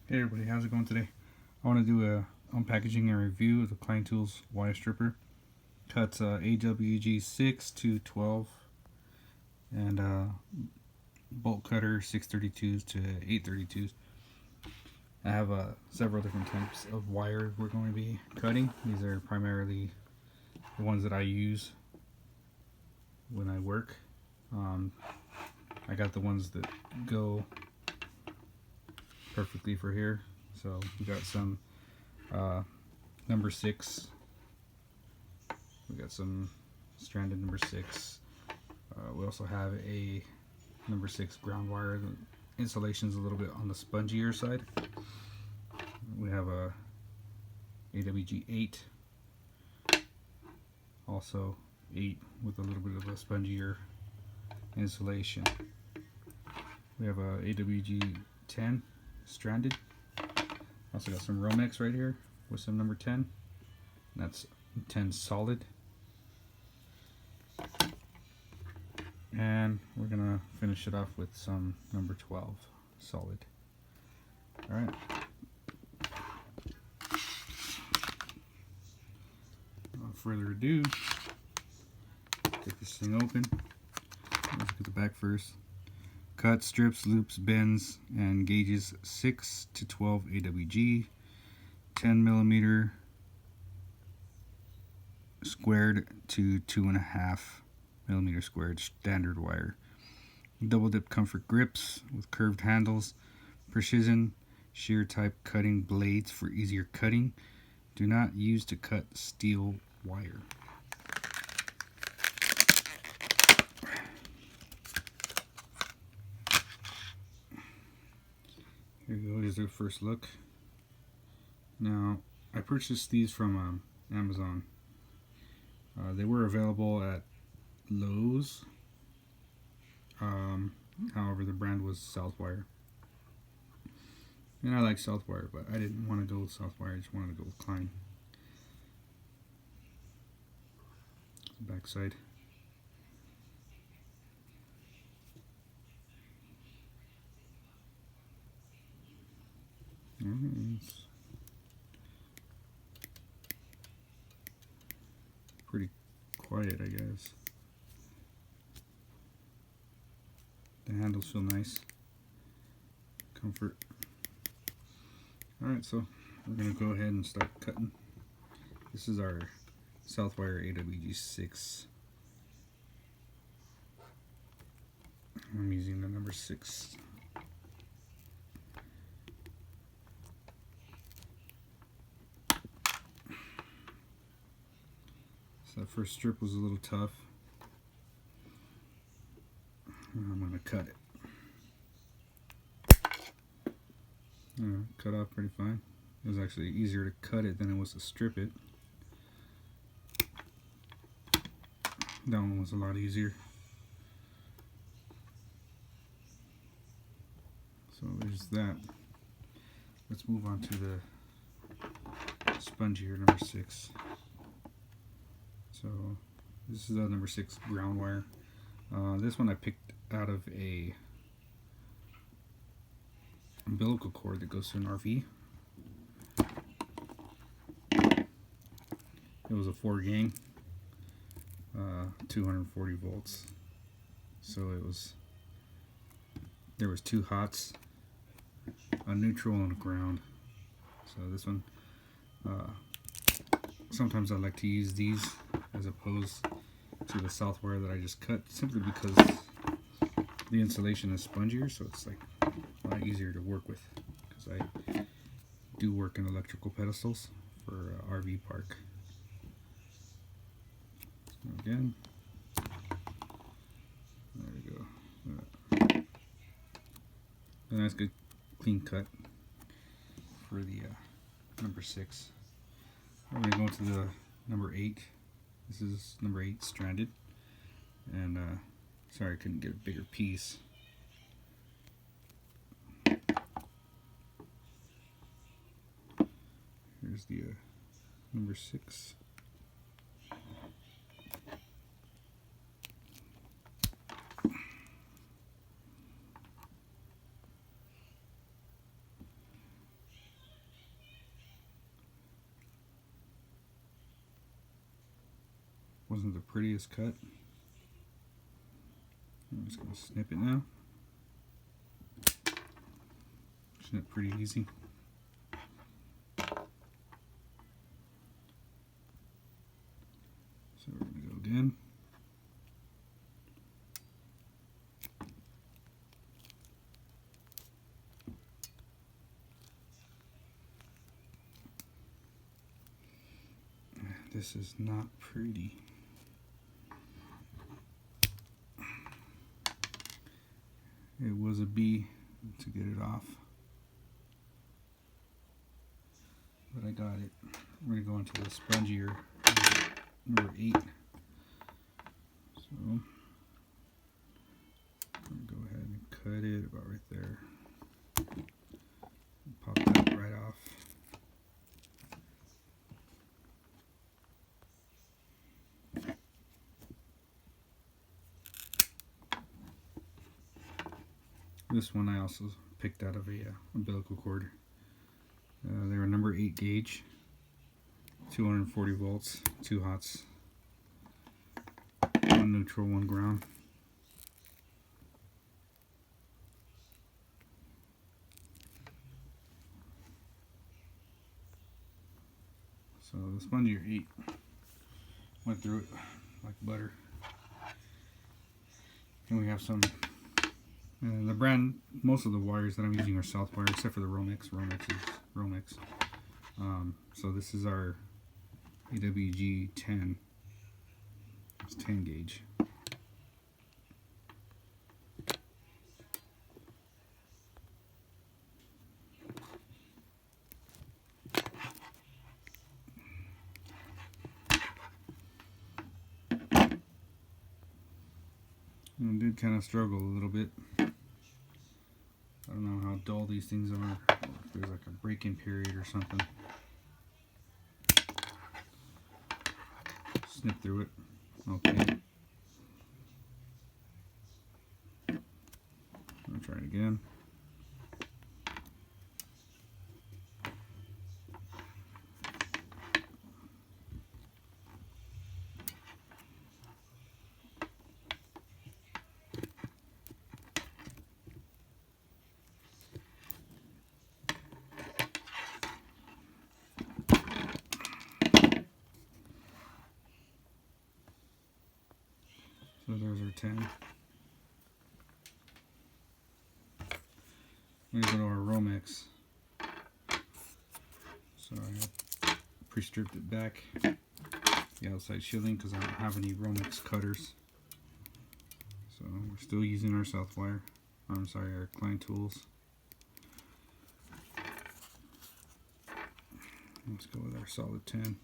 Hey everybody, how's it going today? I want to do a unpackaging and review of the Klein Tools wire stripper. Cuts AWG 6 to 12 and bolt cutter 632s to 832s. I have several different types of wire we're going to be cutting. These are primarily the ones that I use when I work. I got the ones that go perfectly for here. So we got some number 6. We got some stranded number 6. We also have a number 6 ground wire. The insulation's a little bit on the spongier side. We have a AWG 8, also 8 with a little bit of a spongier insulation. We have a AWG 10 stranded. Also got some Romex right here with some number 10. That's 10 solid. And we're gonna finish it off with some number 12 solid. All right. Without further ado, take this thing open. Let's look at the back first. Cut, strips, loops, bends, and gauges 6 to 12 AWG, 10 millimeter squared to 2.5 millimeter squared standard wire. Double dip comfort grips with curved handles. Precision shear type cutting blades for easier cutting. Do not use to cut steel wire. Here you go, here's the first look. Now, I purchased these from Amazon. They were available at Lowe's. However, the brand was Southwire. And I like Southwire, but I didn't want to go with Southwire, I just wanted to go with Klein. Back side. It's pretty quiet, I guess. The handles feel nice. Comfort. Alright, so we're going to go ahead and start cutting. This is our Southwire AWG 6. I'm using the number 6. So that first strip was a little tough. I'm going to cut it. Cut off pretty fine. It was actually easier to cut it than it was to strip it. That one was a lot easier. So there's that. Let's move on to the spongier number 6. So this is the number 6 ground wire. This one I picked out of a umbilical cord that goes to an RV. It was a 4 gang, 240 volts. So there was 2 hots, a neutral and a ground. So this one, sometimes I like to use these as opposed to the Southwire that I just cut, simply because the insulation is spongier, so it's like a lot easier to work with, because I do work in electrical pedestals for RV park. So again, there we go. A nice good clean cut for the number 6. We're going to go into the number 8. This is number 8 stranded, and sorry I couldn't get a bigger piece. Here's the number 6. wasn't the prettiest cut. I'm just going to snip it now. Snip pretty easy. So we're going to go again. This is not pretty. It was a B to get it off, but I got it. We're going to go into the spongier number 8. So I'm going to go ahead and cut it about right there. Pop that right off. This one I also picked out of a umbilical cord. They were number 8 gauge, 240 volts, 2 hots, 1 neutral, 1 ground. So the spongier 8 went through it like butter. And we have some. The brand, most of the wires that I'm using are South wire, except for the Romex. Romex is Romex. So this is our AWG 10. It's 10 gauge. And I did kind of struggle a little bit. I don't know how dull these things are, or if there's like a break-in period or something. Snip through it. Okay. I'll try it again. So there's our 10. We're going to go to our Romex. So I have pre-stripped it back, the outside shielding, because I don't have any Romex cutters. So we're still using our South wire. I'm sorry, our Klein Tools. Let's go with our solid 10.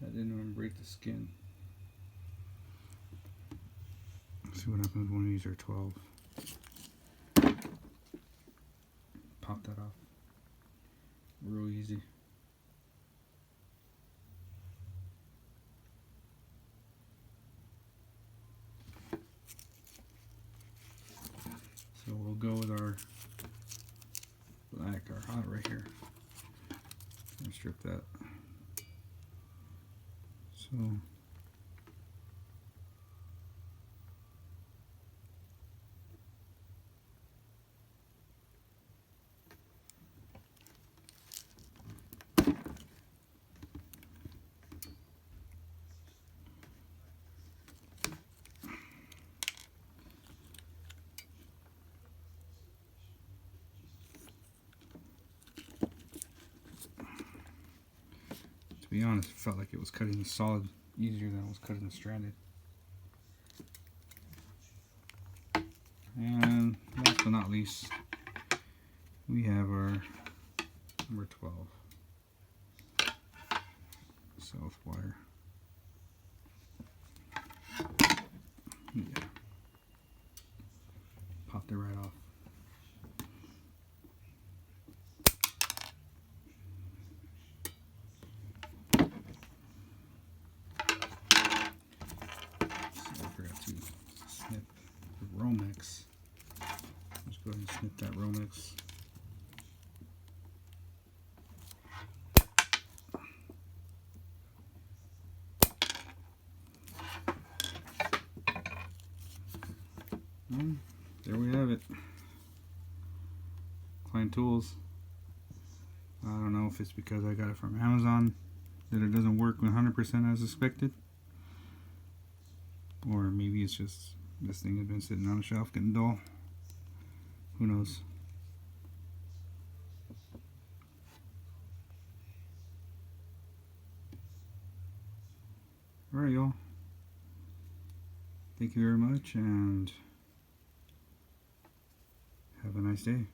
That didn't even break the skin. Let's see what happens when we use our 12. Pop that off. Real easy. So we'll go with our black, our hot right here. And strip that. So to be honest, it felt like it was cutting the solid easier than it was cutting the stranded. And last but not least, we have our number 12 South wire. Yeah. Popped it right off. So I forgot to snip the Romex. Let's go ahead and Hit that Romex. And there we have it. Klein Tools. I don't know if it's because I got it from Amazon that it doesn't work 100% as expected, or maybe it's just this thing has been sitting on the shelf getting dull. Who knows? Alright, y'all. Thank you very much, and have a nice day.